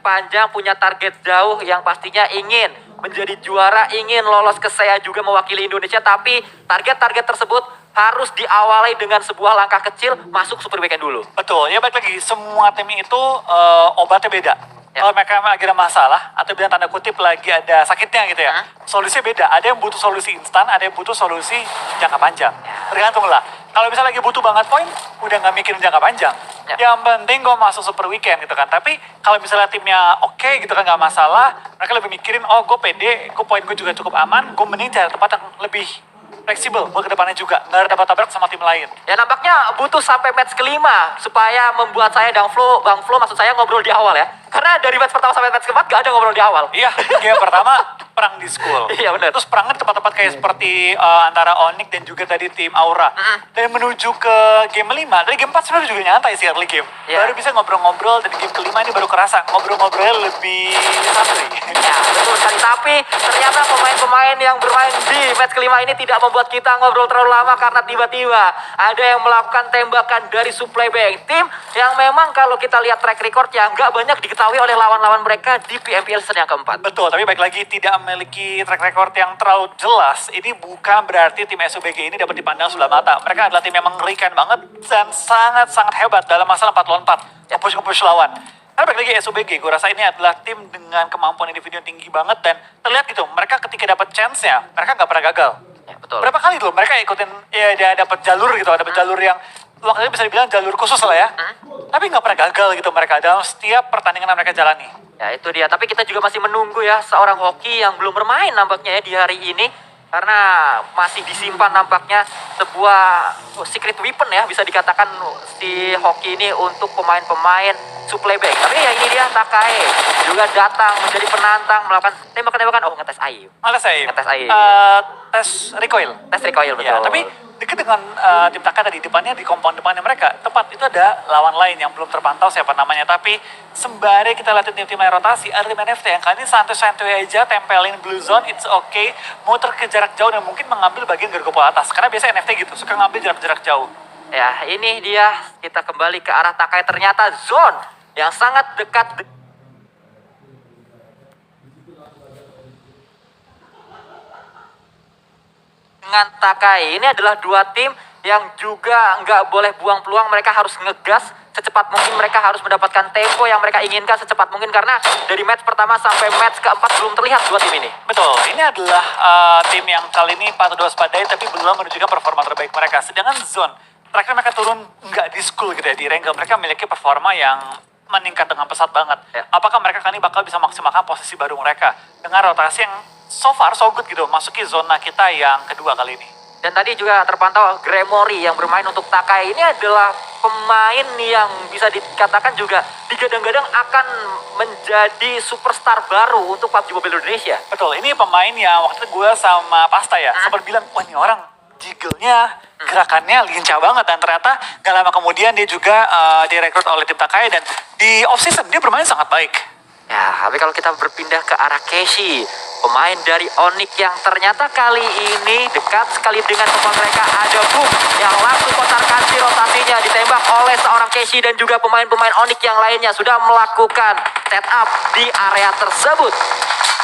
panjang, punya target jauh yang pastinya ingin menjadi juara, ingin lolos ke SEA juga mewakili Indonesia, tapi target-target tersebut harus diawali dengan sebuah langkah kecil, masuk Super Weekend dulu. Betul, ya balik lagi, semua tim itu obatnya beda. Ya. Kalau mereka lagi ada masalah, atau bilang tanda kutip lagi ada sakitnya gitu ya, solusinya beda. Ada yang butuh solusi instan, ada yang butuh solusi jangka panjang. Tergantung lah. Kalau misalnya lagi butuh banget poin, udah nggak mikirin jangka panjang. Yang penting gue masuk Super Weekend gitu kan. Tapi kalau misalnya timnya oke gitu kan, nggak masalah, mereka lebih mikirin, oh gue pede, poin gue juga cukup aman, gue mending cari tempat yang lebih fleksibel buat kedepannya juga, nggak ada tabrak-tabrak sama tim lain. Ya nampaknya butuh sampai match kelima supaya membuat saya Bang Flo maksud saya ngobrol di awal ya. Karena dari match pertama sampai match keempat gak ada ngobrol di awal. Iya, game pertama perang di school. Iya benar. Terus perangnya tempat-tempat kayak seperti antara Onyx dan juga tadi tim Aura. Dan menuju ke game 5, dari game 4 sebenarnya juga nyantai sih early game. Iya. Baru bisa ngobrol-ngobrol, dan game kelima ini baru kerasa ngobrol-ngobrolnya lebih santai. Ya betul sekali, tapi ternyata pemain-pemain yang bermain di match kelima ini tidak membuat kita ngobrol terlalu lama karena tiba-tiba ada yang melakukan tembakan dari supply bank. Tim yang memang kalau kita lihat track record yang nggak banyak diketahui oleh lawan-lawan mereka di PMPL season yang keempat. Betul, tapi baik lagi tidak memiliki track record yang terlalu jelas. Ini bukan berarti tim SUBG ini dapat dipandang sebelah mata. Mereka adalah tim yang mengerikan banget dan sangat-sangat hebat dalam masalah 4 lawan 4. Nge-push lawan. Tapi balik lagi SUBG, gue rasa ini adalah tim dengan kemampuan individu yang tinggi banget. Dan terlihat gitu, mereka ketika dapat chance-nya, mereka nggak pernah gagal. Ya, betul. Berapa kali dulu mereka ikutin, ya dia dapat jalur gitu, dapat jalur yang waktu itu bisa dibilang jalur khusus lah ya. Tapi nggak pernah gagal gitu mereka dalam setiap pertandingan yang mereka jalani. Ya itu dia, tapi kita juga masih menunggu ya seorang hoki yang belum bermain nampaknya ya di hari ini. Karena masih disimpan nampaknya sebuah secret weapon ya, bisa dikatakan si hoki ini untuk pemain-pemain supply bank. Tapi ya ini dia, Takai juga datang menjadi penantang, melakukan tembakan-tembakan, ngetes AI. Ngetes AI. Tes recoil. Tes recoil, betul. Ya, tapi dekat dengan tim Taka tadi, depannya di compound depannya mereka, tepat itu ada lawan lain yang belum terpantau siapa namanya. Tapi sembari kita lihat tim-tim yang rotasi, ada tim NFT yang kali ini santai-santai aja, tempelin blue zone, it's okay, muter ke jarak jauh dan mungkin mengambil bagian gargopo atas. Karena biasa NFT gitu, suka ngambil jarak-jarak jauh. Ya, ini dia, kita kembali ke arah Takai. Ternyata zone yang sangat dekat dengan Takai. Ini adalah dua tim yang juga nggak boleh buang peluang. Mereka harus ngegas secepat mungkin, mereka harus mendapatkan tempo yang mereka inginkan secepat mungkin. Karena dari match pertama sampai match keempat belum terlihat dua tim ini. Betul, ini adalah tim yang kali ini patut waspadai tapi belum menunjukkan performa terbaik mereka. Sedangkan Zone, terakhir mereka turun nggak di school gitu ya, di Rengga. Mereka memiliki performa yang meningkat dengan pesat banget. Ya. Apakah mereka kali ini bakal bisa maksimalkan posisi baru mereka dengan rotasi yang so far so good gitu, masuki zona kita yang kedua kali ini. Dan tadi juga terpantau Gremory yang bermain untuk Takai. Ini adalah pemain yang bisa dikatakan juga digadang-gadang akan menjadi superstar baru untuk PUBG Mobile Indonesia. Betul, ini pemain yang waktu itu gue sama Pasta ya, sempat bilang, wah ini orang jiggle-nya, gerakannya lincah banget. Dan ternyata gak lama kemudian dia juga direkrut oleh tim Takai dan di off-season dia bermain sangat baik. Ya, tapi kalau kita berpindah ke arah Keshi, pemain dari Onyx yang ternyata kali ini dekat sekali dengan pemain mereka, ada Boom yang langsung kotar kasih rotasinya ditembak oleh seorang Keshi dan juga pemain-pemain Onyx yang lainnya sudah melakukan setup di area tersebut.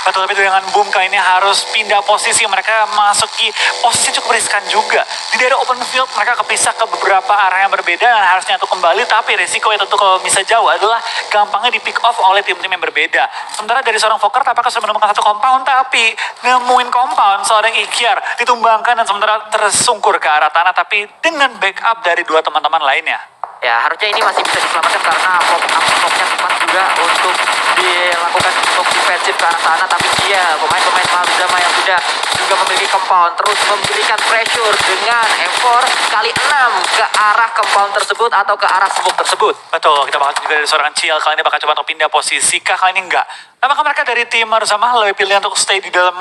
Betul, tapi dengan Boom kali ini harus pindah posisi. Mereka masuki posisi cukup riskan juga. Di daerah open field mereka kepisah ke beberapa arah yang berbeda dan harusnya untuk kembali. Tapi resikonya tentu kalau bisa jauh adalah gampangnya di pick off oleh tim-tim yang berbeda. Sementara dari seorang Fokker apakah sudah menemukan satu compound, tapi nemuin compound seorang Ikiar ditumbangkan dan sementara tersungkur ke arah tanah. Tapi dengan backup dari dua teman-teman lainnya. Ya, harusnya ini masih bisa diselamatkan karena pop-up-popnya tepat juga untuk dilakukan untuk defensif ke arah sana. Tapi dia, pemain-pemain Malzama yang sudah juga memiliki compound, terus memberikan pressure dengan M4 kali 6 ke arah compound tersebut atau ke arah smoke tersebut. Betul, kita bakal juga dari seorang Ciel kali ini bakal coba untuk pindah posisi. Kali ini enggak. Apakah mereka dari tim Marusama lebih pilih untuk stay di dalam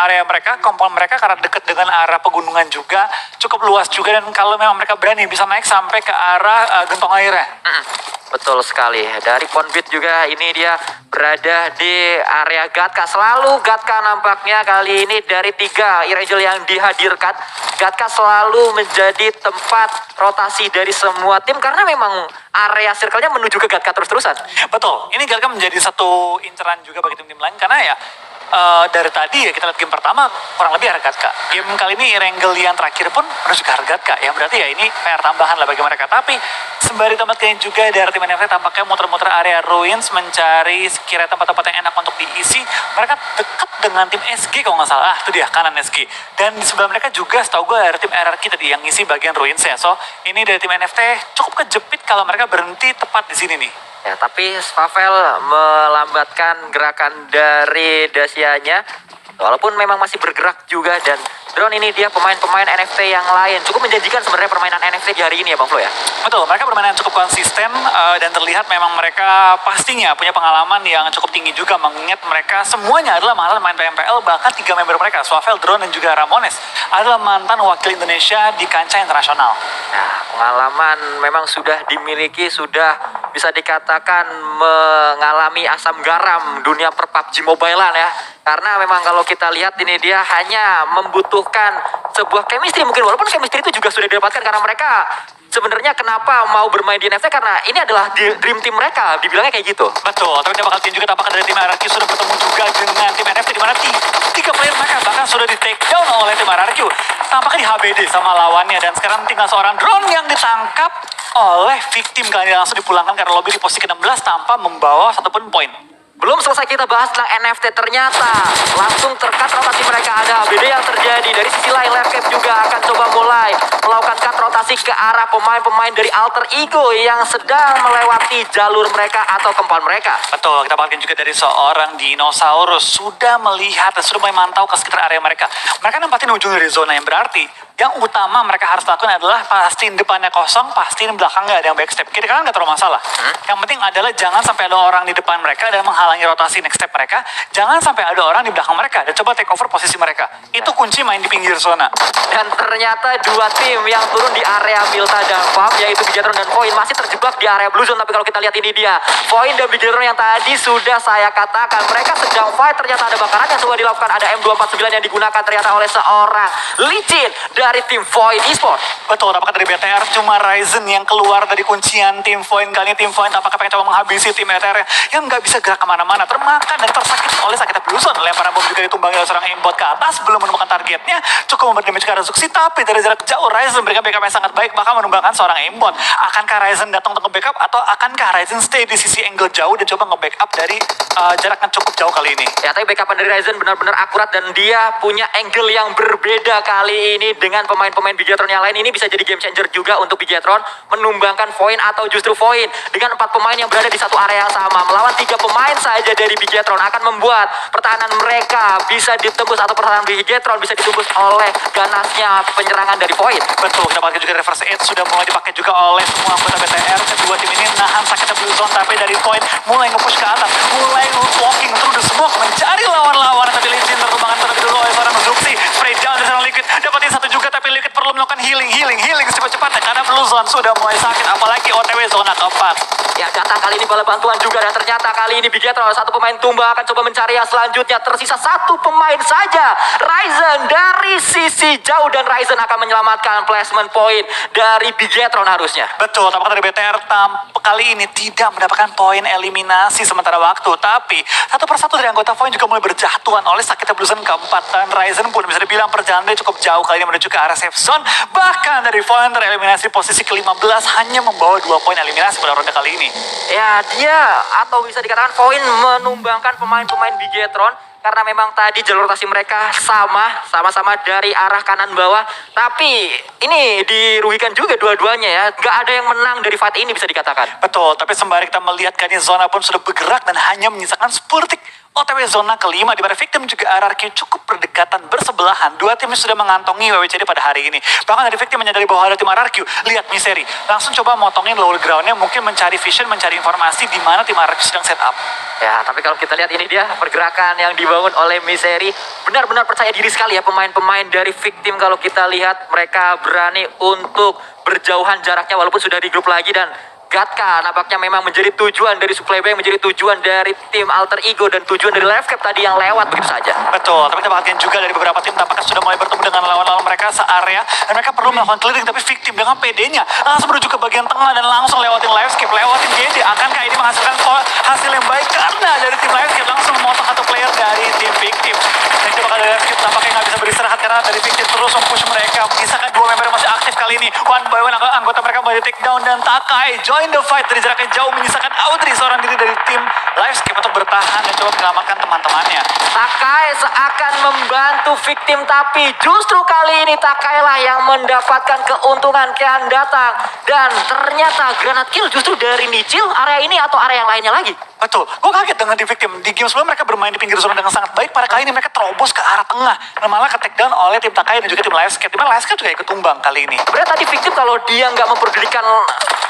area mereka, compound mereka karena dekat dengan arah pegunungan juga, cukup luas juga, dan kalau memang mereka berani bisa naik sampai ke arah gentong airnya. Betul sekali. Dari Ponbit juga ini dia berada di area Gatka. Selalu Gatka nampaknya kali ini dari 3 Irangel yang dihadirkan, Gatka selalu menjadi tempat rotasi dari semua tim karena memang area circle-nya menuju ke Gatka terus-terusan. Betul, ini Galka menjadi satu inceran juga bagi tim-tim lain karena ya dari tadi ya kita lihat game pertama kurang lebih Hargatka. Game kali ini Erangel yang terakhir pun menuju ke Hargatka, yang berarti ya ini PR tambahan lah bagi mereka. Tapi sembari tempatnya juga dari tim NFT tampaknya muter-muter area Ruins mencari sekiranya tempat-tempat yang enak untuk diisi. Mereka dekat dengan tim SG kalau nggak salah, itu dia kanan SG. Dan di sebelah mereka juga setahu gue ada tim RRQ tadi yang ngisi bagian Ruins ya. So ini dari tim NFT cukup kejepit kalau mereka berhenti tepat di sini nih. Ya, tapi Svavel melambatkan gerakan dari Dacianya. Walaupun memang masih bergerak juga dan drone ini dia pemain-pemain NFT yang lain. Cukup menjanjikan sebenarnya permainan NFT di hari ini ya Bang Flo ya. Betul, mereka bermain yang cukup konsisten dan terlihat memang mereka pastinya punya pengalaman yang cukup tinggi juga mengingat mereka semuanya adalah mantan main PMPL, bahkan 3 member mereka, Svavel, Drone, dan juga Ramones adalah mantan wakil Indonesia di kancah internasional. Nah, pengalaman memang sudah dimiliki, sudah bisa dikatakan mengalami asam garam dunia per PUBG Mobile-an ya. Karena memang kalau kita lihat ini dia hanya membutuhkan sebuah chemistry mungkin, walaupun chemistry itu juga sudah didapatkan karena mereka sebenarnya kenapa mau bermain di NFT karena ini adalah dream team mereka, dibilangnya kayak gitu. Betul, tapi kita bakal lihat juga tampaknya dari tim RRQ sudah bertemu juga dengan tim NFT di mana tiga player mereka bahkan sudah di take down oleh tim RRQ. Tampaknya di HBD sama lawannya dan sekarang tinggal seorang drone yang ditangkap oleh victim kali ini langsung dipulangkan karena lobby di posisi ke-16 tanpa membawa satupun poin. Belum selesai kita bahas tentang NFT, ternyata langsung terkat rotasi mereka. Ada HBD yang terjadi. Dari sisi lain Labcap juga akan coba mulai melakukan cut rotasi ke arah pemain-pemain dari Alter Ego yang sedang melewati jalur mereka atau compound mereka. Betul, kita bahkan juga dari seorang dinosaurus sudah melihat dan sudah mulai mantau ke sekitar area mereka. Mereka nempatin ujung dari zona yang berarti yang utama mereka harus lakukan adalah pastiin depannya kosong, pastiin belakang nggak ada yang backstep. Kiri kanan nggak terlalu masalah. Yang penting adalah jangan sampai ada orang di depan mereka dan menghalangi rotasi next step mereka. Jangan sampai ada orang di belakang mereka dan coba take over posisi mereka. Itu kunci main di pinggir zona. Dan ternyata dua tim yang turun di area Milta dan Farm, yaitu Bigetron dan Void, masih terjebak di area Blue Zone. Tapi kalau kita lihat ini dia, Void dan Bigetron yang tadi sudah saya katakan mereka sedang fight. Ternyata ada bakaran yang coba dilakukan, ada M249 yang digunakan ternyata oleh seorang licin dari tim Void Esports. Betul, tampaknya dari BTR cuma Ryzen yang keluar dari kuncian tim Void. Kali ini tim Void tampaknya pengen coba menghabisi tim BTR yang nggak bisa gerak kemana-mana, termakan dan tersakiti oleh sakitnya Blue Zone. Lemparan bom juga ditumbangi oleh seorang aimbot ke atas, belum menemukan targetnya, cukup memberi damage ke arah Zuxi, tapi dari jarak jauh Ryzen memberikan backup yang sangat baik, bahkan menumbangkan seorang aimbot. Akankah Ryzen datang untuk nge-backup atau akankah Ryzen stay di sisi angle jauh dan coba nge-backup dari jarak yang cukup jauh kali ini? Ya, tapi backupan dari Ryzen benar-benar akurat dan dia punya angle yang berbeda kali ini dengan pemain-pemain Bigetron yang lain. Ini bisa jadi game changer juga untuk Bigetron, menumbangkan Void atau justru Void dengan 4 pemain yang berada di satu area yang sama melawan 3 pemain saja dari Bigetron akan membuat pertahanan mereka bisa ditembus atau pertahanan Bigetron bisa ditembus oleh ganasnya penyerangan dari Void. Betul, kita pakai juga reverse 8 sudah mulai dipakai juga oleh semua anggota BTR. Kedua tim ini nahan sakitnya Blue Zone, tapi dari Void mulai nge-push ke atas, mulai walking through the smoke mencari lawan-lawan, tapi Licin tertumbangan terlebih dulu oleh seorang Zuxi. Spray down dari seorang Liquid, dapatin satu juga, tapi Liquid perlu melakukan healing secepat-cepatnya karena Blue Zone sudah mulai sakit, apalagi OTW zona keempat. Ya, datang kali ini bala bantuan juga dan ternyata kali ini Bigetron satu pemain tumbang akan coba mencari yang selanjutnya. Tersisa satu pemain saja, Ryzen dari sisi jauh, dan Ryzen akan menyelamatkan placement point dari Bigetron harusnya. Betul, tampaknya dari BTR kali ini tidak mendapatkan poin eliminasi sementara waktu, tapi satu persatu dari anggota Void juga mulai berjatuhan oleh sakitnya Blue Zone keempat, dan Ryzen pun bisa dibilang perjalanannya cukup jauh kali ini menuju ke arah safe zone. Bahkan dari Void tereliminasi posisi ke-15 hanya membawa 2 poin eliminasi pada ronde kali ini. Ya, dia atau bisa dikatakan Void menumbangkan pemain-pemain Bigetron karena memang tadi jalur rotasi mereka sama-sama dari arah kanan bawah. Tapi ini dirugikan juga dua-duanya ya. Nggak ada yang menang dari fight ini bisa dikatakan. Betul, tapi sembari kita melihat kali zona pun sudah bergerak dan hanya menyisakan 10 detik. OTW zona kelima di mana victim juga RRQ cukup berdekatan bersebelahan. Dua tim sudah mengantongi WWCD pada hari ini. Bahkan dari victim menyadari bahwa ada tim RRQ. Lihat Misery, langsung coba motongin lower groundnya, mungkin mencari vision, mencari informasi di mana tim RRQ sedang set up. Ya, tapi kalau kita lihat ini dia pergerakan yang dibangun oleh Misery. Benar-benar percaya diri sekali ya pemain-pemain dari victim. Kalau kita lihat mereka berani untuk berjauhan jaraknya walaupun sudah di grup lagi, dan Gatka nampaknya memang menjadi tujuan dari Supply Bank, menjadi tujuan dari tim Alter Ego, dan tujuan dari Live Cap tadi yang lewat begitu saja. Betul, tapi kita perhatikan juga dari beberapa tim tampaknya sudah mulai bertemu dengan lawan-lawan mereka searea, dan mereka perlu melakukan clearing, tapi Victim dengan PD-nya langsung menuju ke bagian tengah dan langsung lewatin Livescape, lewatin GD. Akankah ini menghasilkan hasil yang baik? Karena dari tim Livescape langsung memotong satu player dari tim Victim. Dan itu bakal dari Livescape tampaknya nggak bisa beristirahat karena dari Victim terus mempush mereka. Menyisakan dua member yang masih aktif kali ini. One by one anggota mereka mulai take down, dan Takai join the fight dari jarak yang jauh, menyisakan Audrey seorang diri dari tim Livescape untuk bertahan dan coba menyelamatkan teman-temannya. Takai seakan membantu Victim, tapi justru kali ini Takai lah yang mendapatkan keuntungan. Kian datang, dan ternyata granat kill justru dari Nichil area ini atau area yang lainnya lagi. Betul, gue kaget dengan di Victim. Di game sebelum mereka bermain di pinggir zona dengan sangat baik, pada kali ini mereka terobos ke arah tengah dan malah ke take down oleh tim Takai dan juga tim Livescape. Dimana Livescape juga ikut tumbang kali ini. Sebenarnya tadi Victim kalau dia nggak memperdulikan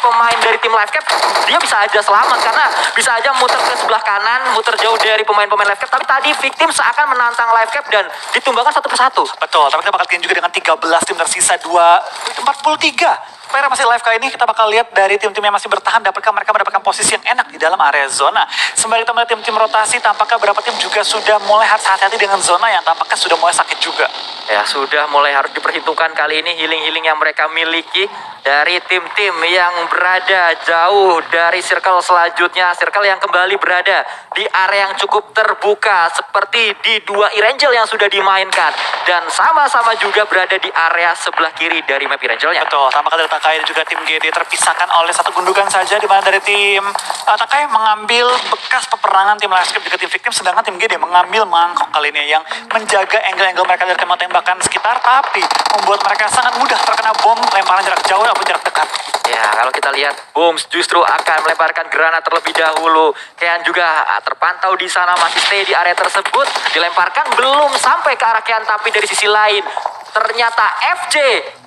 pemain dari tim Live Cap, dia bisa aja selamat karena bisa aja muter ke sebelah kanan, muter jauh dari pemain-pemain Live Cap. Tapi tadi Victim seakan menantang Live Cap dan ditumbangkan satu persatu. Betul, tapi kita bakal lihat juga dengan 13 tim tersisa 43 player masih live kali ini. Kita bakal lihat dari tim-tim yang masih bertahan, dapatkah mereka mendapatkan posisi yang enak di dalam area zona. Sembari kita melihat tim-tim rotasi, tampaknya beberapa tim juga sudah mulai harus hati-hati dengan zona yang tampaknya sudah mulai sakit juga. Ya, sudah mulai harus diperhitungkan kali ini healing-healing yang mereka miliki dari tim-tim yang berada jauh dari circle selanjutnya. Circle yang kembali berada di area yang cukup terbuka seperti di dua Erangel yang sudah dimainkan, dan sama-sama juga berada di area sebelah kiri dari map Erangelnya. Betul, tampaknya dari Takai dan juga tim GD terpisahkan oleh satu gundukan saja, di mana dari tim Takai mengambil bekas peperangan tim Livescape juga tim Victim, sedangkan tim GD mengambil mangkok kali ini yang menjaga angle-angle mereka dari tembakan sekitar, tapi membuat mereka sangat mudah terkena bom lemparan jarak jauh ataupun jarak dekat. Ya, kalau kita lihat Booms justru akan melemparkan granat terlebih dahulu. Kean juga terpantau di sana, masih stay di area tersebut. Dilemparkan belum sampai ke arah Kean, tapi dari sisi lain ternyata FJ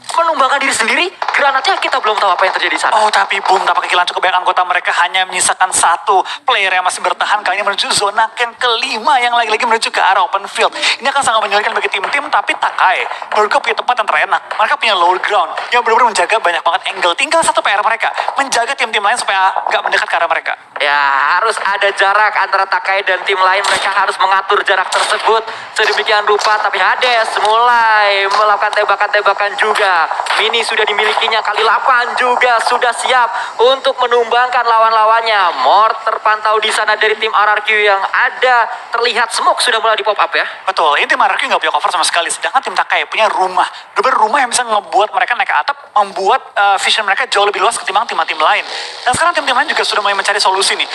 menumbangkan diri sendiri. Granatnya kita belum tahu apa yang terjadi di sana. Oh, tapi Boom tanpa kehilangan cukup banyak anggota mereka, hanya menyisakan satu player yang masih bertahan kali ini menuju zona yang kelima yang lagi-lagi menuju ke arah open field. Ini akan sangat menyulitkan bagi tim-tim, tapi Takai mereka punya tempat yang terenak. Mereka punya lower ground yang benar-benar menjaga banyak banget angle. Tinggal satu PR mereka, menjaga tim-tim lain supaya nggak mendekat ke arah mereka. Ya, harus ada jarak antara Takai dan tim lain. Mereka harus mengatur jarak tersebut sedemikian rupa. Tapi Hades mulai melakukan tembakan-tembakan juga. Mini sudah dimilikinya, kali 8 juga sudah siap untuk menumbangkan lawan-lawannya. Mort terpantau di sana dari tim RRQ yang ada terlihat smoke sudah mulai di pop up ya. Betul, ini tim RRQ nggak punya cover sama sekali. Sedangkan tim Takai punya rumah. Benar-benar rumah yang bisa ngebuat mereka naik ke atap, membuat vision mereka jauh lebih luas ketimbang tim-tim lain. Dan sekarang tim-tim lain juga sudah mulai mencari solusi nih.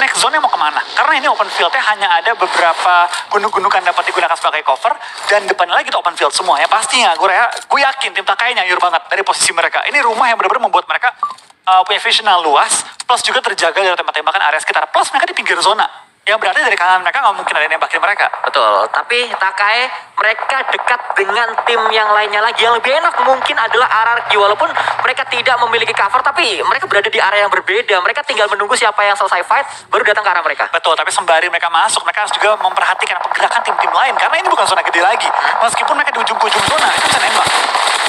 Next zone mau kemana? Karena ini open fieldnya hanya ada beberapa gunung-gunungan dapat digunakan sebagai cover, dan depannya lagi itu open field semua ya. Pastinya gue yakin tim Takai nyayur banget dari posisi mereka. Ini rumah yang benar-benar membuat mereka punya vision yang luas, plus juga terjaga dari tembak-tembakan area sekitar, plus mereka di pinggir zona. Yang berarti dari kanan mereka nggak mungkin ada yang nembakin mereka. Betul, tapi Takai mereka dekat dengan tim yang lainnya lagi. Yang lebih enak mungkin adalah RRQ, walaupun mereka tidak memiliki cover, tapi mereka berada di area yang berbeda. Mereka tinggal menunggu siapa yang selesai fight baru datang ke arah mereka. Betul, tapi sembari mereka masuk, mereka harus juga memperhatikan pergerakan tim-tim lain, karena ini bukan zona gede lagi. Meskipun mereka di ujung-ujung zona, itu bisa nembak.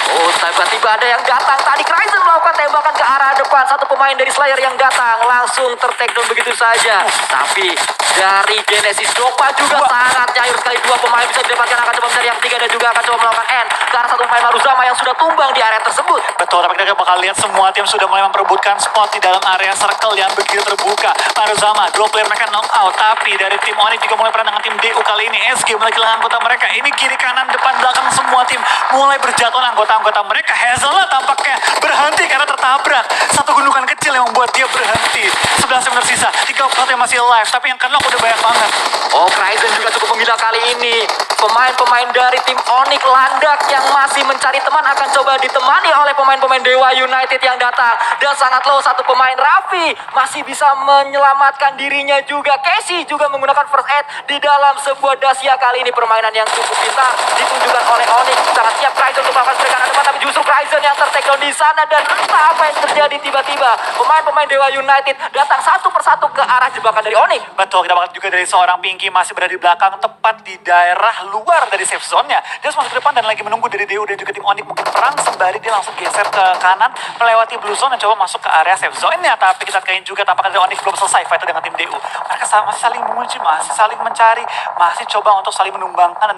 Oh, tiba-tiba ada yang datang. Tadi Cryzen melakukan tembakan ke arah depan. Satu pemain dari Slayer yang datang langsung ter-takedown begitu saja. Tapi dari Genesis Dopa juga sangat cair sekali. Dua pemain bisa didapatkan, akan coba mencari yang ketiga dan juga akan coba melakukan end ke arah satu pemain Maruzama yang sudah tumbang di area tersebut. Betul, tapi kita bakal lihat semua tim sudah mulai memperebutkan spot di dalam area circle yang begitu terbuka. Maruzama, dua player mereka knock out, tapi dari tim Onyx juga mulai perang dengan tim DU kali ini. SG mulai kehilangan anggota mereka. Ini kiri kanan depan belakang semua tim mulai berjatuhan anggota mereka. Hazelnut tampaknya berhenti karena tertabrak satu gunungan kecil yang membuat dia berhenti. 11 yang tersisa, 31 yang masih alive, tapi yang kena udah banyak banget. Oh, Cryzen juga cukup menggila kali ini. Pemain-pemain dari tim Onyx landak yang masih mencari teman akan coba ditemani oleh pemain-pemain Dewa United yang datang. Dan sangat low satu pemain Raffi masih bisa menyelamatkan dirinya juga. Casey juga menggunakan first aid di dalam sebuah dahsyat. Kali ini permainan yang cukup pintar ditunjukkan oleh Onyx. Sangat siap Cryzen untuk melakukan serangan depan, tapi justru Cryzen yang ter-takedown di sana. Dan entah apa yang terjadi, tiba-tiba pemain-pemain Dewa United datang satu persatu ke arah jebakan dari Onyx. Betul, kita bakal juga dari seorang Pinky masih berada di belakang, tepat di daerah luar keluar dari safe zone-nya. Dia harus masuk ke depan dan lagi menunggu dari DU dan juga tim Onyx mungkin perang, sembari dia langsung geser ke kanan, melewati blue zone dan coba masuk ke area safe zone-nya. Tapi kita kalian juga tampaknya dari Onyx belum selesai fight dengan tim DU. Mereka masih saling mengunci, masih saling mencari, masih coba untuk saling menumbangkan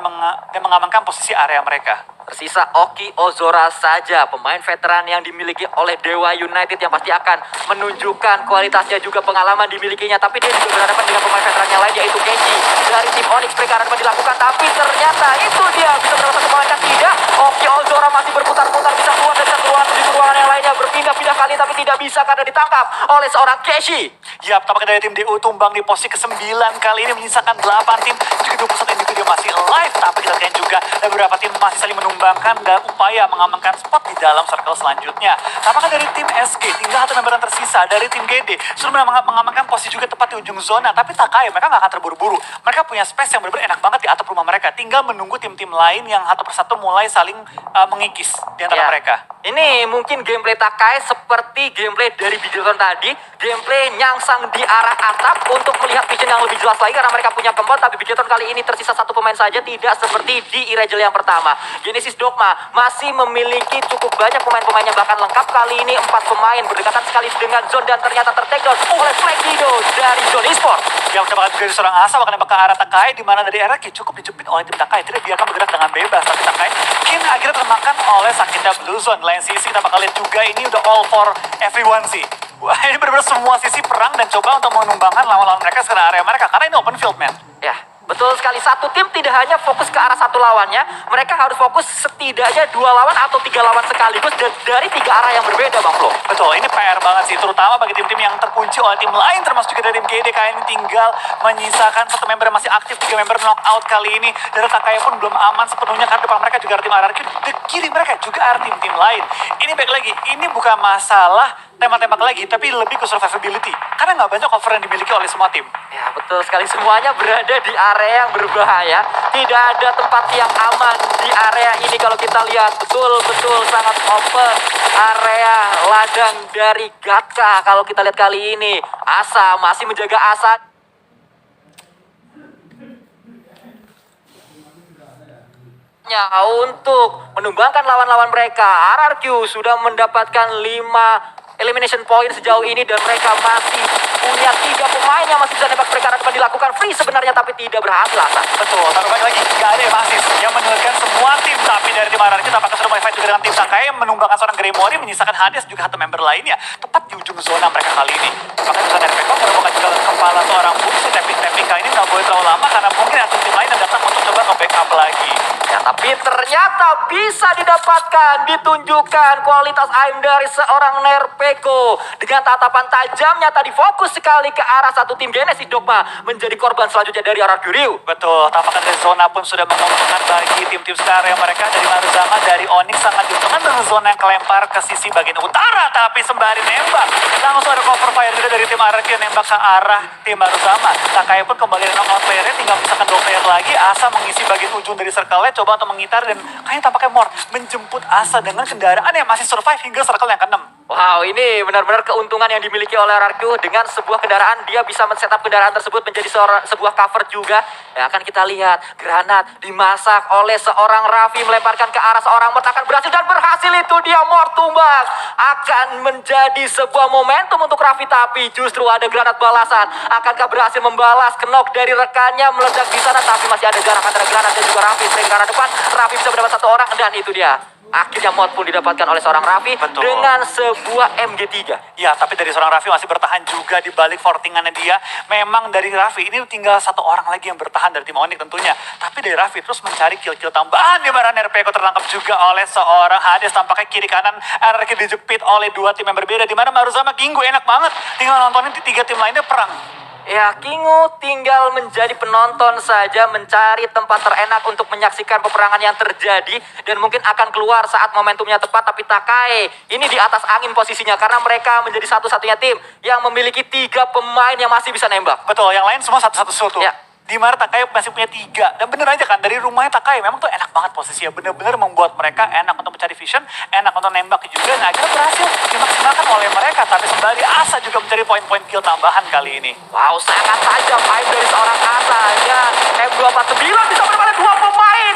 dan mengamankan posisi area mereka. Tersisa Oki Ozora saja, pemain veteran yang dimiliki oleh Dewa United yang pasti akan menunjukkan kualitasnya juga pengalaman dimilikinya. Tapi dia juga berhadapan dengan pemain veteran yang lain yaitu Kenji dari tim Onyx. Mereka akan dilakukan, tapi ternyata itu dia bisa mendapatkan pemain tidak. Oki Ozora masih berputar-putar, bisa keluar dan bisa keluar menuju ruangan yang lainnya, berpindah-pindah kali tapi tidak bisa karena ditangkap oleh seorang Kenji. Yap, tampaknya dari tim DU tumbang di posisi ke-9 kali ini, menyisakan 8 tim, juga 21 individu masih live. Tapi kita lihat juga ada beberapa tim masih saling menumbangkan dan upaya mengamankan spot di dalam circle selanjutnya. Tampaknya dari tim SG tinggal satu member yang tersisa dari tim GD sudah mengamankan posisi juga tepat di ujung zona. Tapi Takai mereka nggak akan terburu-buru. Mereka punya space yang benar-benar enak banget di atap rumah mereka. Tinggal menunggu tim-tim lain yang satu persatu mulai saling mengikis di antara mereka. Ini mungkin gameplay Takai seperti gameplay dari Bidilton tadi. Gameplay nyangsang di arah atap untuk melihat vision yang lebih jelas lagi karena mereka punya kembal. Tapi Bidilton kali ini tersisa satu pemain saja, tidak seperti di Iragel yang pertama. Genesis Dogma masih memiliki cukup banyak pemain-pemainnya, bahkan lengkap kali ini 4 pemain berdekatan sekali dengan zone dan ternyata tertakedown oleh Flexido dari Zone Esports. Yang mendapatkan dari seorang Asa bahkan nembak ke arah Takai, di mana dari RRQ cukup dijepit oleh tim Takai, tidak biarkan bergerak dengan bebas. Tapi Takai mungkin akhirnya termakan oleh sakitnya Blue Zone. Lain sisi kita bakal lihat juga ini udah all for everyone sih. Wah, ini benar-benar semua sisi perang dan coba untuk menumbangkan lawan-lawan mereka ke area mereka karena ini open field, man. Ya, betul sekali. Satu tim tidak hanya fokus ke arah satu lawannya, mereka harus fokus setidaknya 2 lawan atau 3 lawan sekaligus dan dari 3 arah yang berbeda, Bang Flo. Betul, ini PR banget sih, terutama bagi tim-tim yang terkunci oleh tim lain, termasuk juga dari tim GD. Kali ini tinggal menyisakan 1 member yang masih aktif, 3 member knockout kali ini. Dan Takaya pun belum aman sepenuhnya karena depan mereka juga ada tim RRQ, di kiri mereka juga ada tim-tim lain. Ini baik lagi, ini bukan masalah tembak-tembak lagi, tapi lebih ke survivability. Karena nggak banyak cover yang dimiliki oleh semua tim. Ya, betul sekali. Semuanya berada di area yang berbahaya. Tidak ada tempat yang aman di area ini kalau kita lihat. Betul-betul sangat open area ladang dari Gatka. Kalau kita lihat kali ini, Asa masih menjaga Asa. Untuk menumbangkan lawan-lawan mereka, RRQ sudah mendapatkan 5 elimination point sejauh ini dan mereka masih punya 3 pemain yang masih bisa nembak. Mereka akan dilakukan free sebenarnya tapi tidak berhasil. Betul, tapi balik lagi gak ada Emasis yang menyulitkan semua tim. Tapi dari tim RRQ apakah sudah mulai fight juga dengan tim Sakai yang menumbangkan seorang Gremory, menyisakan Hades juga satu member lainnya tepat di ujung zona mereka kali ini. Bahkan juga dari Peko merupakan juga kepala seorang bungsu. Tapping kali ini gak boleh terlalu lama karena mungkin ada tim lain yang datang untuk coba nge-backup lagi. Ya, tapi ternyata bisa didapatkan, ditunjukkan kualitas aim dari seorang Nerpeko. Dengan tatapan tajamnya tadi fokus sekali ke arah satu tim Genesis Dogma menjadi korban selanjutnya dari RRQ Ryu. Betul, tampaknya dari zona pun sudah menguntungkan bagi tim-tim sekarang mereka dari Maruzama, dari Onyx sangat diuntungkan dengan zona yang kelempar ke sisi bagian utara. Tapi sembari nembak, langsung ada cover fire juga dari tim RRQ yang nembak ke arah tim Maruzama. Takai pun kembali dari knockout playernya, tinggal misalkan 2 player lagi. Asa mengisi bagian ujung dari circle-nya, coba untuk mengitar dan kayaknya tampaknya Mort menjemput Asa dengan kendaraan yang masih survive hingga circle yang ke-6. Wow, ini benar-benar keuntungan yang dimiliki oleh RRQ. Dengan sebuah kendaraan, dia bisa men-setup kendaraan tersebut menjadi sebuah cover juga. Ya, akan kita lihat granat dimasak oleh seorang Raffi, melemparkan ke arah seorang Mort, akan berhasil dan berhasil. Itu dia, Mort tumbang. Akan menjadi sebuah momentum untuk Raffi, tapi justru ada granat balasan. Akankah berhasil membalas knock dari rekannya meledak di sana, tapi masih ada jarak antara granat dan juga Raffi. Ke arah depan, Raffi bisa mendapat 1 orang dan itu dia. Akhirnya mod pun didapatkan oleh seorang Raffi dengan sebuah MG3. Ya, tapi dari seorang Raffi masih bertahan juga di balik fortingannya dia. Memang dari Raffi ini tinggal 1 orang lagi yang bertahan dari tim Onyx tentunya. Tapi dari Raffi terus mencari kill-kill tambahan di mana Nerpeko tertangkap juga oleh seorang Hades. Tampaknya kiri kanan RRQ dijepit oleh 2 tim yang berbeda. Di mana Maruzama Kingu enak banget tinggal nontonin 3 tim lainnya perang. Ya, Kingu tinggal menjadi penonton saja, mencari tempat terenak untuk menyaksikan peperangan yang terjadi dan mungkin akan keluar saat momentumnya tepat. Tapi Takai ini di atas angin posisinya karena mereka menjadi satu-satunya tim yang memiliki 3 pemain yang masih bisa nembak. Betul, yang lain semua satu-satu suatu. Ya. Di mana Takai masih punya 3. Dan bener aja kan, dari rumahnya Takai memang tuh enak banget posisinya. Bener-bener membuat mereka enak untuk mencari vision, enak untuk nembak juga. Nah, akhirnya berhasil dimaksimalkan oleh mereka. Tapi sembari Asa juga mencari poin-poin kill tambahan kali ini. Wow, sangat tajam aim dari seorang Asa. Dan M249 bisa mendapatkan 2 pemain.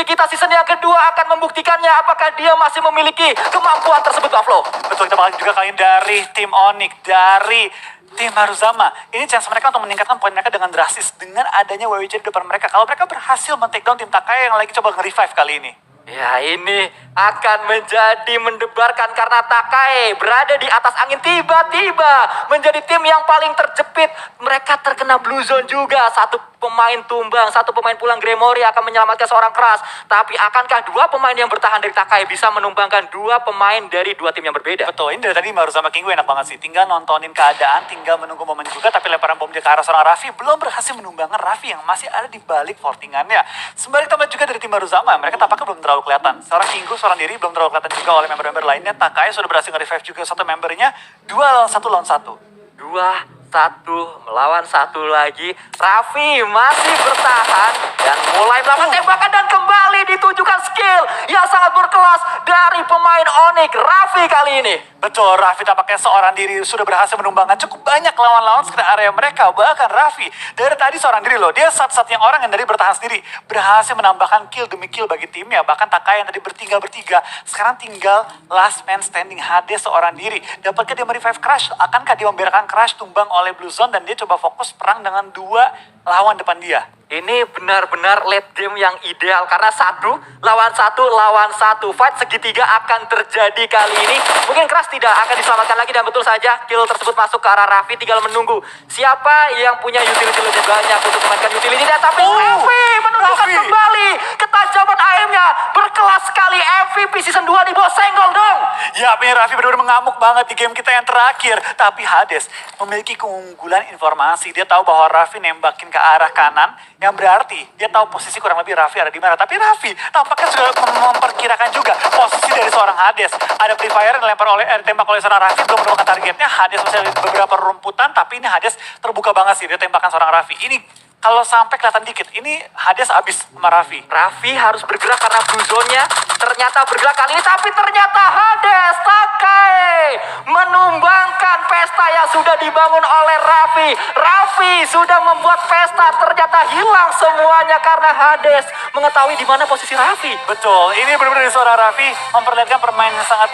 kita season yang kedua akan membuktikannya apakah dia masih memiliki kemampuan tersebut, Buffalo. Betul, kita bakal juga kalian dari tim Onyx, dari tim Haruzama. Ini chance mereka untuk meningkatkan poin mereka dengan drastis. Dengan adanya WWJ di depan mereka. Kalau mereka berhasil men-takedown tim Takai yang lagi coba nge-revive kali ini. Ya, ini akan menjadi mendebarkan karena Takai berada di atas angin, tiba-tiba menjadi tim yang paling terjepit. Mereka terkena blue zone juga. Satu pemain tumbang, satu pemain pulang. Gremory akan menyelamatkan seorang Crush. Tapi akankah dua pemain yang bertahan dari Takai bisa menumbangkan dua pemain dari dua tim yang berbeda? Betul, ini dari tadi Haruzama King enak banget sih. Tinggal nontonin keadaan, tinggal menunggu momen juga. Tapi lemparan bom dia ke arah seorang Raffi belum berhasil menumbangkan Raffi yang masih ada di balik fortingannya. Sembari tambah juga dari tim Haruzama, mereka tampaknya belum terlalu kelihatan. Seorang Kinggu, seorang diri belum terlalu kelihatan juga oleh member-member lainnya. Takai sudah berhasil nge-revive juga satu membernya. 2-1 lawan 1. 2-1 melawan 1 lagi. Raffi masih bertahan dan mulai melakukan tembakan dan kembali ditunjukkan skill yang sangat berkelas dari pemain Onyx, Raffi kali ini. Betul, Raffi tampaknya seorang diri sudah berhasil menumbangkan cukup banyak lawan-lawan sekitar area mereka. Bahkan Raffi dari tadi seorang diri loh, dia satu-satunya orang yang dari bertahan sendiri berhasil menambahkan kill demi kill bagi timnya. Bahkan Takai yang tadi bertinggal bertiga, sekarang tinggal last man standing, Hades seorang diri. Dapatkah dia merevive Crush? Akankah dia membiarkan Crush tumbang oleh Blue Zone dan dia coba fokus perang dengan dua lawan depan dia? Ini benar-benar late game yang ideal karena 1-1 fight segitiga akan terjadi kali ini. Mungkin Crush tidak akan diselamatkan lagi dan betul saja kill tersebut masuk ke arah Raffi. Tinggal menunggu siapa yang punya utility lebih banyak untuk memainkan utility. Tapi Raffi menunjukkan kembali ketajaman AM-nya. Berkelas sekali, MVP season 2 di bawah senggol dong. Ya, ini Raffi benar-benar mengamuk banget di game kita yang terakhir. Tapi Hades memiliki keunggulan informasi. Dia tahu bahwa Raffi nembakin ke arah kanan, yang berarti dia tahu posisi kurang lebih Raffi ada di mana. Tapi Raffi tampaknya sudah memperkirakan juga posisi dari seorang Hades. Ada Free Fire yang dilempar tembak oleh seorang Raffi, belum menemukan targetnya. Hades masih ada beberapa rumputan, tapi ini Hades terbuka banget sih. Dia tembakan seorang Raffi. Ini kalau sampai kelihatan dikit, ini Hades habis sama Raffi. Raffi harus bergerak karena blue zone-nya ternyata bergerak kali ini. Tapi ternyata Hades, Takai menumbangkan pesta yang sudah dibangun oleh Raffi. Raffi sudah membuat pesta, ternyata hilang semuanya karena Hades mengetahui di mana posisi Raffi. Betul, ini benar-benar seorang Raffi memperlihatkan permainan yang sangat